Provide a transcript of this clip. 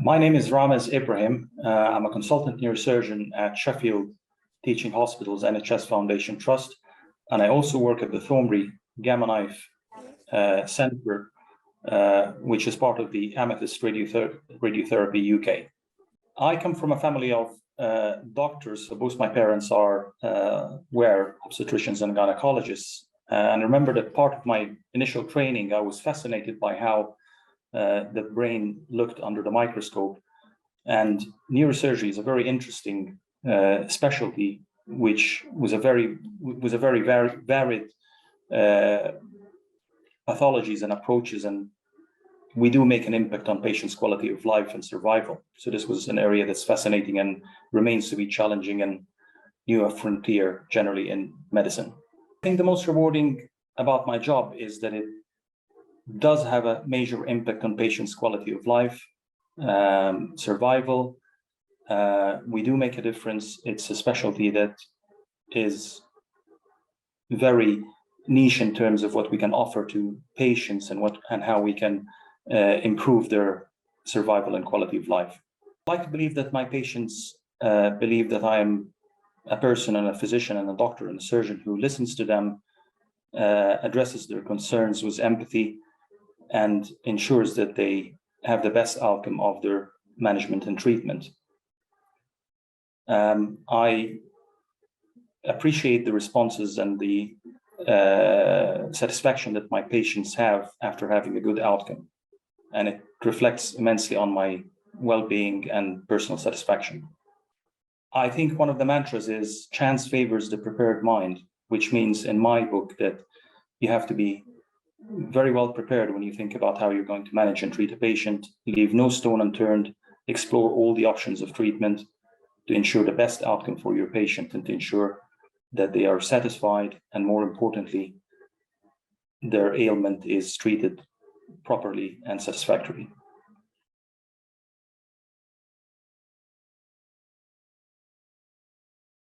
My name is Ramez Ibrahim. I'm a consultant neurosurgeon at Sheffield Teaching Hospitals NHS Foundation Trust, and I also work at the Thornbury Gamma Knife Centre, which is part of the Amethyst Radiotherapy UK. I come from a family of doctors, so both my parents were obstetricians and gynecologists. And I remember that part of my initial training, I was fascinated by how the brain looked under the microscope. And neurosurgery is a very interesting specialty, which was a very varied pathologies and approaches, and we do make an impact on patients' quality of life and survival. So this was an area that's fascinating and remains to be challenging and new frontier generally in medicine. I think the most rewarding about my job is that it does have a major impact on patients' quality of life, survival. We do make a difference. It's a specialty that is very niche in terms of what we can offer to patients and how we can improve their survival and quality of life. I like to believe that my patients believe that I am a person and a physician and a doctor and a surgeon who listens to them, addresses their concerns with empathy, and ensures that they have the best outcome of their management and treatment. I appreciate the responses and the satisfaction that my patients have after having a good outcome, and it reflects immensely on my well-being and personal satisfaction. I think one of the mantras is chance favors the prepared mind, which means in my book that you have to be very well prepared when you think about how you're going to manage and treat a patient, leave no stone unturned, explore all the options of treatment to ensure the best outcome for your patient and to ensure that they are satisfied, and more importantly, their ailment is treated properly and satisfactorily.